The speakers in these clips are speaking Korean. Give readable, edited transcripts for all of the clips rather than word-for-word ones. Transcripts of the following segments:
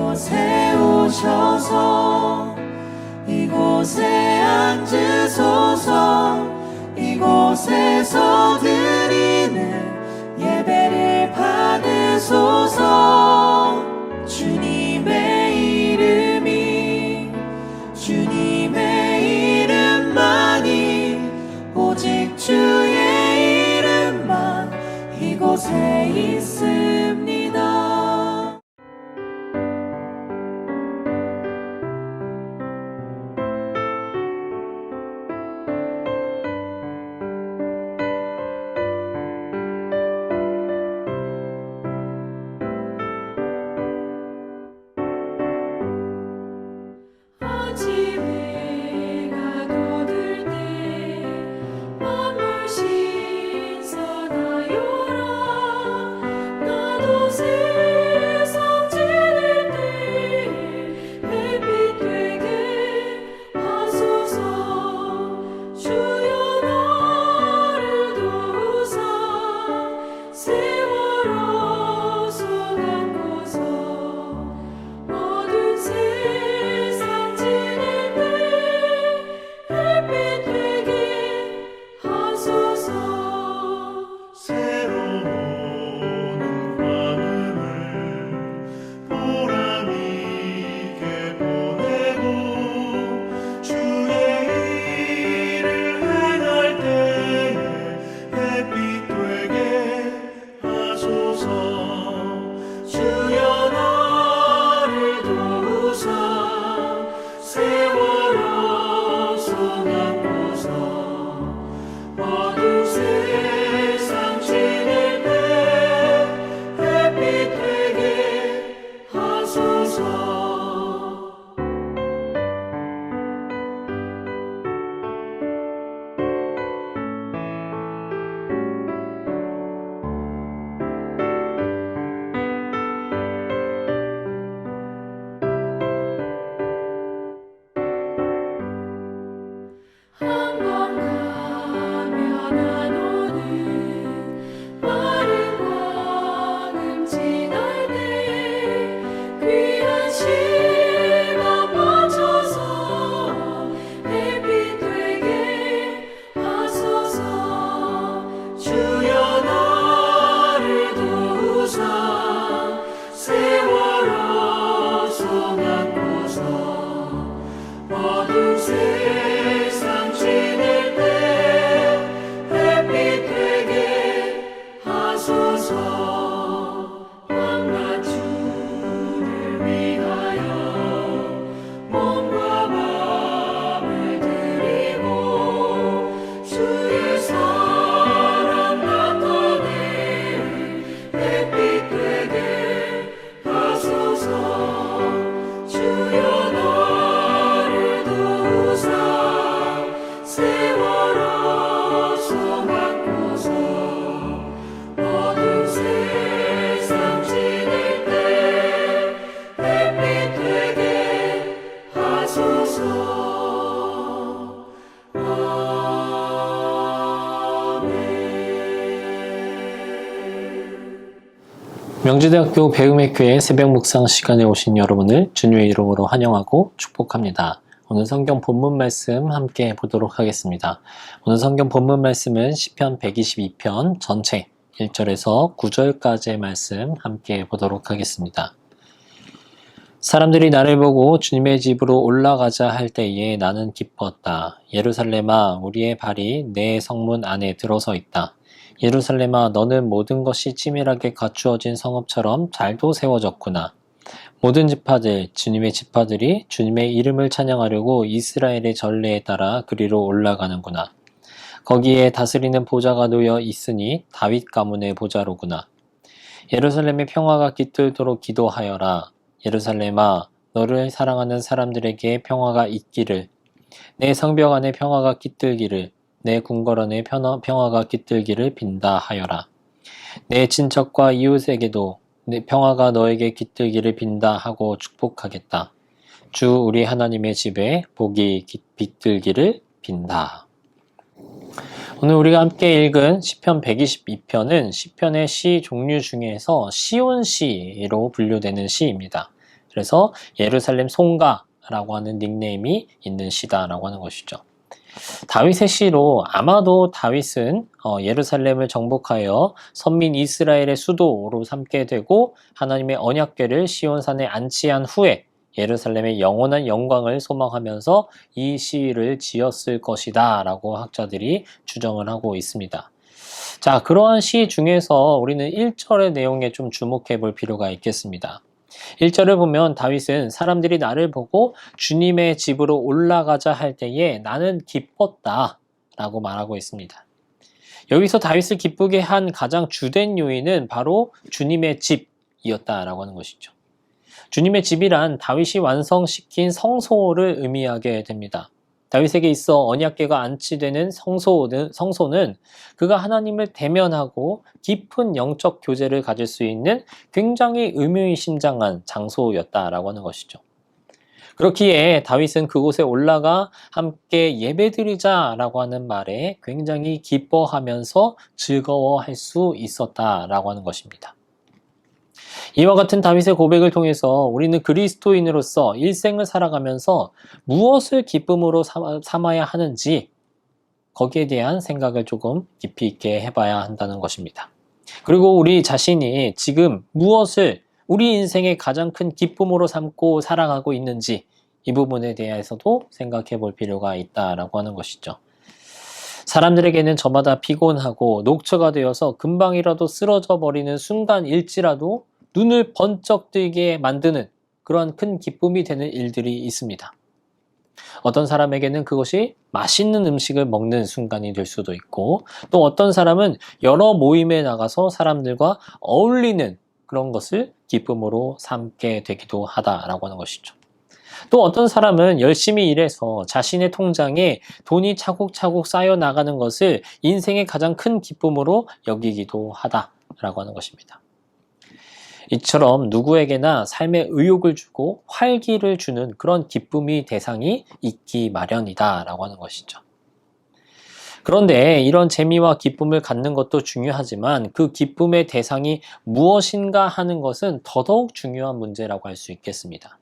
이곳에 오셔서 이곳에 앉으소서. 이곳에서 드리는 예배를 받으소서. 주님의 이름만이 오직 주의 이름만 이곳에 있습니다. 아침에 가도 들 때 만물 신선하여라. 나도 세상 지낼 때 햇빛 되게 하소서. 주여 나를 도우사 세월호 손 안고서 어두운 세상 지낼 때 햇빛 되게 하소서. 새로 오는 관음을 보람 있게 보내고 주의 일을 행할 때에 햇빛 되게 하소서. 주여 나를 도우사 세월호 손 안고서 어두운 세상 지낼 때 햇빛 되게 하소서. 한 번 가면 안 오는 마른 광음 지날 때 귀한 시간 맞춰서 햇빛 되게 하소서. 주여 나를 도우사 세월호 손 안고서 어두운 세상 지낼 때 햇빛 되게 하소서. 밤낮주를 위하여 몸과 마음을 드리고 주의 사랑 나타내 햇빛 되게 하소서. 주여 나를 도우사 세월호 손 안고서 어두운 세상 지낼 때 햇빛 되게 하소서. 아멘. 명지대학교 배움의 새벽 묵상 시간에 오신 여러분을 주님의 이름으로 환영하고 축복합니다. 오늘 성경 본문 말씀 함께 보도록 하겠습니다. 오늘 성경 본문 말씀은 시편 122편 전체 1절에서 9절까지의 말씀 함께 보도록 하겠습니다. 사람들이 나를 보고 주님의 집으로 올라가자 할 때에 나는 기뻤다. 예루살렘아, 우리의 발이 내 성문 안에 들어서 있다. 예루살렘아, 너는 모든 것이 치밀하게 갖추어진 성읍처럼 잘도 세워졌구나. 모든 지파들, 주님의 지파들이 주님의 이름을 찬양하려고 이스라엘의 전례에 따라 그리로 올라가는구나. 거기에 다스리는 보좌가 놓여 있으니 다윗 가문의 보좌로구나. 예루살렘의 평화가 깃들도록 기도하여라. 예루살렘아, 너를 사랑하는 사람들에게 평화가 있기를. 내 성벽 안에 평화가 깃들기를. 내 궁궐안에 평화가 깃들기를 빈다 하여라. 내 친척과 이웃에게도 내 평화가 너에게 깃들기를 빈다 하고 축복하겠다. 주 우리 하나님의 집에 복이 깃들기를 빈다. 오늘 우리가 함께 읽은 시편 122편은 시편의 시 종류 중에서 시온 시로 분류되는 시입니다. 그래서 예루살렘 송가라고 하는 닉네임이 있는 시다라고 하는 것이죠. 다윗의 시로 아마도 다윗은 예루살렘을 정복하여 선민 이스라엘의 수도로 삼게 되고 하나님의 언약궤를 시온산에 안치한 후에 예루살렘의 영원한 영광을 소망하면서 이 시를 지었을 것이다 라고 학자들이 추정을 하고 있습니다. 자, 그러한 시 중에서 우리는 1절의 내용에 좀 주목해 볼 필요가 있겠습니다. 1절을 보면 다윗은 사람들이 나를 보고 주님의 집으로 올라가자 할 때에 나는 기뻤다 라고 말하고 있습니다. 여기서 다윗을 기쁘게 한 가장 주된 요인은 바로 주님의 집이었다라고 하는 것이죠. 주님의 집이란 다윗이 완성시킨 성소를 의미하게 됩니다. 다윗에게 있어 언약궤가 안치되는 성소는 그가 하나님을 대면하고 깊은 영적 교제를 가질 수 있는 굉장히 의미심장한 장소였다라고 하는 것이죠. 그렇기에 다윗은 그곳에 올라가 함께 예배드리자라고 하는 말에 굉장히 기뻐하면서 즐거워할 수 있었다라고 하는 것입니다. 이와 같은 다윗의 고백을 통해서 우리는 그리스도인으로서 일생을 살아가면서 무엇을 기쁨으로 삼아야 하는지 거기에 대한 생각을 조금 깊이 있게 해봐야 한다는 것입니다. 그리고 우리 자신이 지금 무엇을 우리 인생의 가장 큰 기쁨으로 삼고 살아가고 있는지 이 부분에 대해서도 생각해 볼 필요가 있다라고 하는 것이죠. 사람들에게는 저마다 피곤하고 녹초가 되어서 금방이라도 쓰러져 버리는 순간일지라도 눈을 번쩍 뜨게 만드는 그런 큰 기쁨이 되는 일들이 있습니다. 어떤 사람에게는 그것이 맛있는 음식을 먹는 순간이 될 수도 있고 또 어떤 사람은 여러 모임에 나가서 사람들과 어울리는 그런 것을 기쁨으로 삼게 되기도 하다라고 하는 것이죠. 또 어떤 사람은 열심히 일해서 자신의 통장에 돈이 차곡차곡 쌓여 나가는 것을 인생의 가장 큰 기쁨으로 여기기도 하다라고 하는 것입니다. 이처럼 누구에게나 삶에 의욕을 주고 활기를 주는 그런 기쁨이 대상이 있기 마련이다 라고 하는 것이죠. 그런데 이런 재미와 기쁨을 갖는 것도 중요하지만 그 기쁨의 대상이 무엇인가 하는 것은 더더욱 중요한 문제라고 할 수 있겠습니다.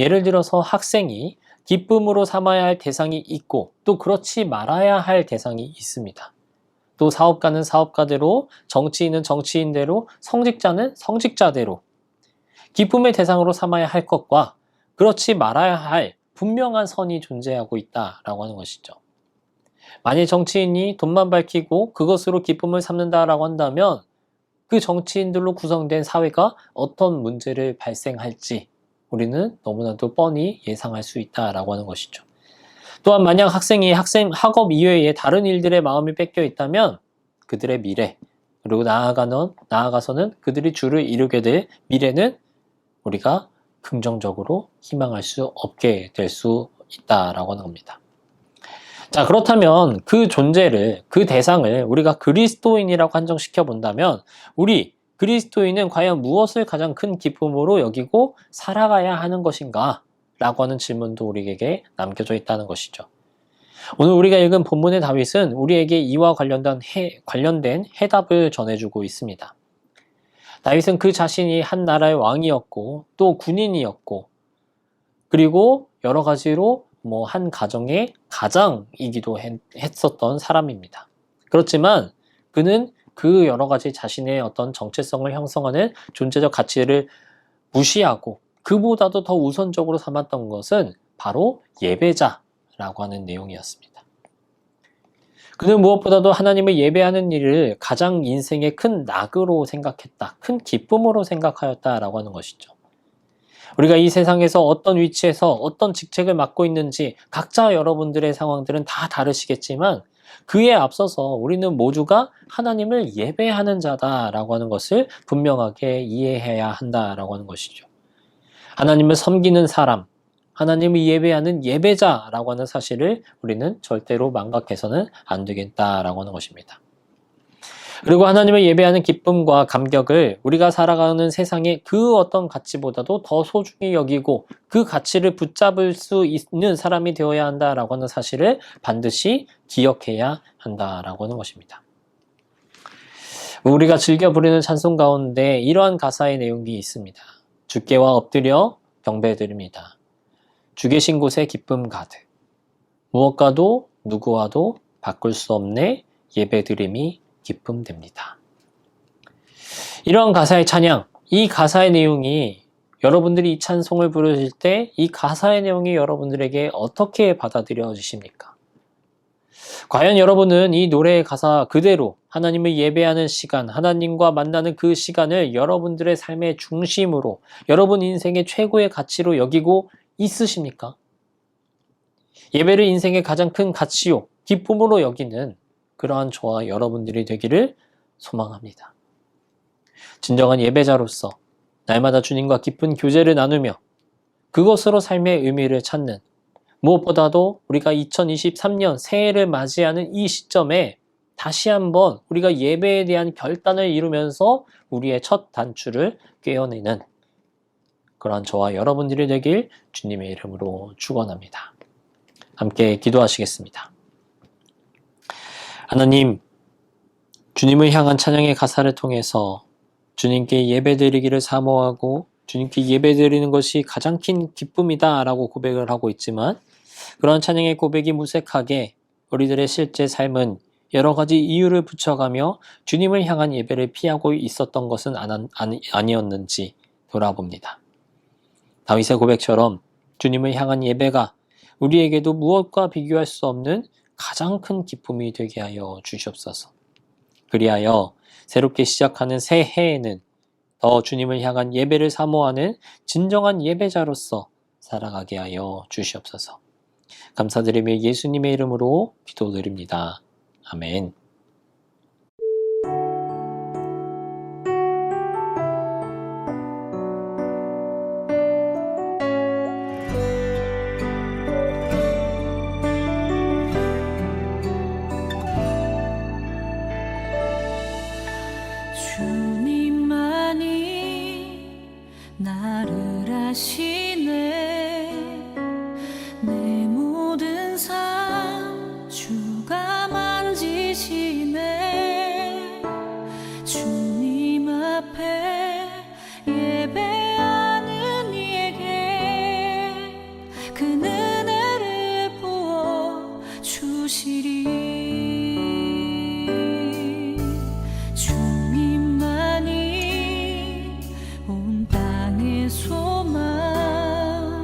예를 들어서 학생이 기쁨으로 삼아야 할 대상이 있고 또 그렇지 말아야 할 대상이 있습니다. 또 사업가는 사업가대로, 정치인은 정치인대로, 성직자는 성직자대로 기쁨의 대상으로 삼아야 할 것과 그렇지 말아야 할 분명한 선이 존재하고 있다라고 하는 것이죠. 만약 정치인이 돈만 밝히고 그것으로 기쁨을 삼는다라고 한다면 그 정치인들로 구성된 사회가 어떤 문제를 발생할지 우리는 너무나도 뻔히 예상할 수 있다라고 하는 것이죠. 또한 만약 학생이 학업 이외에 다른 일들에 마음이 뺏겨 있다면 그들의 미래 그리고 나아가서는 그들이 주를 이루게 될 미래는 우리가 긍정적으로 희망할 수 없게 될 수 있다라고 하는 겁니다. 자, 그렇다면 그 존재를, 그 대상을 우리가 그리스도인이라고 한정시켜 본다면 우리 그리스도인은 과연 무엇을 가장 큰 기쁨으로 여기고 살아가야 하는 것인가? 라고 하는 질문도 우리에게 남겨져 있다는 것이죠. 오늘 우리가 읽은 본문의 다윗은 우리에게 이와 관련된 해답을 전해주고 있습니다. 다윗은 그 자신이 한 나라의 왕이었고 또 군인이었고 그리고 여러 가지로 한 가정의 가장이기도 했었던 사람입니다. 그렇지만 그는 그 여러 가지 자신의 어떤 정체성을 형성하는 존재적 가치를 무시하고 그보다도 더 우선적으로 삼았던 것은 바로 예배자라고 하는 내용이었습니다. 그는 무엇보다도 하나님을 예배하는 일을 가장 인생의 큰 낙으로 생각했다, 큰 기쁨으로 생각하였다라고 하는 것이죠. 우리가 이 세상에서 어떤 위치에서 어떤 직책을 맡고 있는지 각자 여러분들의 상황들은 다 다르시겠지만 그에 앞서서 우리는 모두가 하나님을 예배하는 자다라고 하는 것을 분명하게 이해해야 한다라고 하는 것이죠. 하나님을 섬기는 사람, 하나님을 예배하는 예배자라고 하는 사실을 우리는 절대로 망각해서는 안 되겠다라고 하는 것입니다. 그리고 하나님을 예배하는 기쁨과 감격을 우리가 살아가는 세상의 그 어떤 가치보다도 더 소중히 여기고 그 가치를 붙잡을 수 있는 사람이 되어야 한다라고 하는 사실을 반드시 기억해야 한다라고 하는 것입니다. 우리가 즐겨 부르는 찬송 가운데 이러한 가사의 내용이 있습니다. 주께와 엎드려 경배드립니다. 주 계신 곳에 기쁨 가득. 무엇과도 누구와도 바꿀 수 없네 예배드림이 기쁨됩니다. 이러한 가사의 찬양, 이 가사의 내용이 여러분들이 이 찬송을 부르실 때 이 가사의 내용이 여러분들에게 어떻게 받아들여지십니까? 과연 여러분은 이 노래의 가사 그대로 하나님을 예배하는 시간, 하나님과 만나는 그 시간을 여러분들의 삶의 중심으로, 여러분 인생의 최고의 가치로 여기고 있으십니까? 예배를 인생의 가장 큰 가치요, 기쁨으로 여기는 그러한 저와 여러분들이 되기를 소망합니다. 진정한 예배자로서 날마다 주님과 깊은 교제를 나누며 그것으로 삶의 의미를 찾는, 무엇보다도 우리가 2023년 새해를 맞이하는 이 시점에 다시 한번 우리가 예배에 대한 결단을 이루면서 우리의 첫 단추를 꿰어내는 그러한 저와 여러분들이 되길 주님의 이름으로 축원합니다. 함께 기도하시겠습니다. 하나님, 주님을 향한 찬양의 가사를 통해서 주님께 예배드리기를 사모하고 주님께 예배드리는 것이 가장 큰 기쁨이다 라고 고백을 하고 있지만, 그런 찬양의 고백이 무색하게 우리들의 실제 삶은 여러 가지 이유를 붙여가며 주님을 향한 예배를 피하고 있었던 것은 아니었는지 돌아봅니다. 다윗의 고백처럼 주님을 향한 예배가 우리에게도 무엇과 비교할 수 없는 가장 큰 기쁨이 되게 하여 주시옵소서. 그리하여 새롭게 시작하는 새해에는 더 주님을 향한 예배를 사모하는 진정한 예배자로서 살아가게 하여 주시옵소서. 감사드리며 예수님의 이름으로 기도드립니다. 아멘. 주님만이 나를 아시네. 내 모든 삶 주가 만지시네. 주님 앞에 예배하는 이에게 그 은혜를 부어 주시리. 주님만이 온 땅의 소망,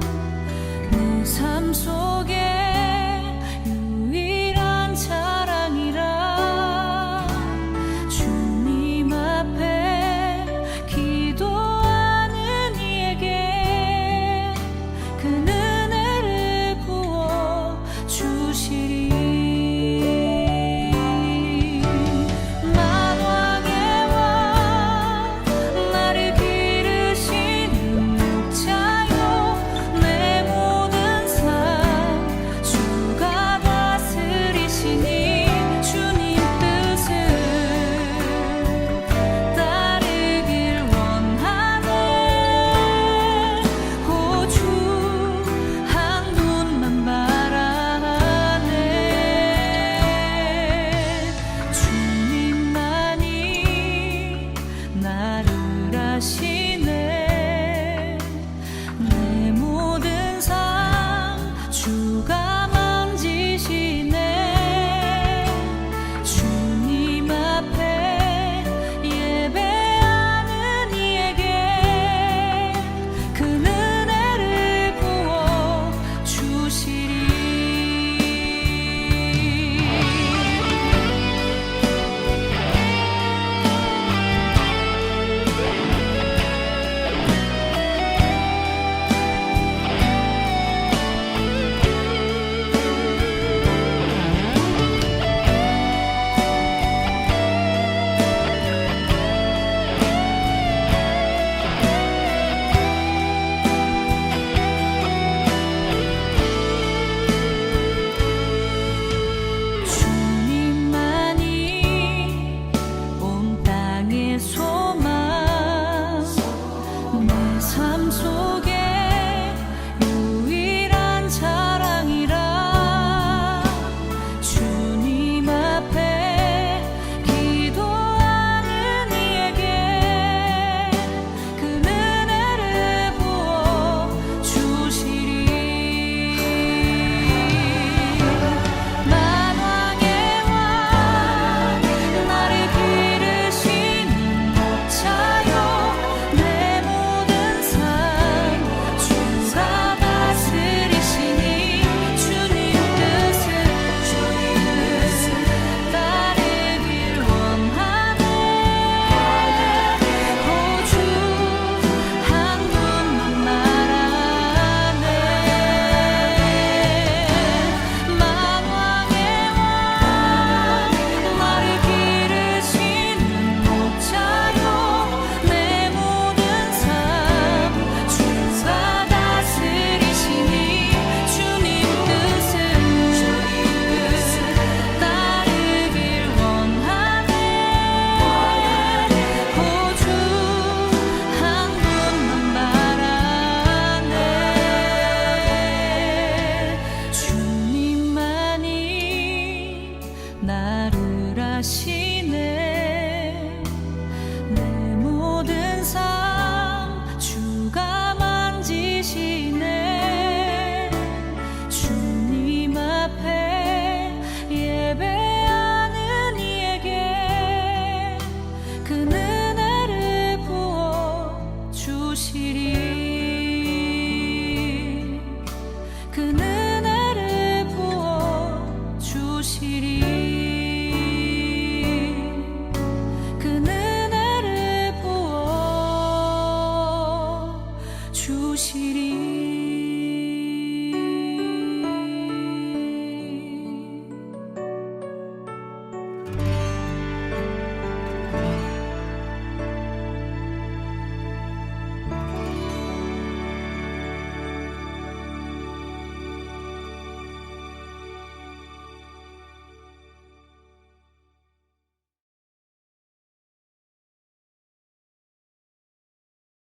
주시리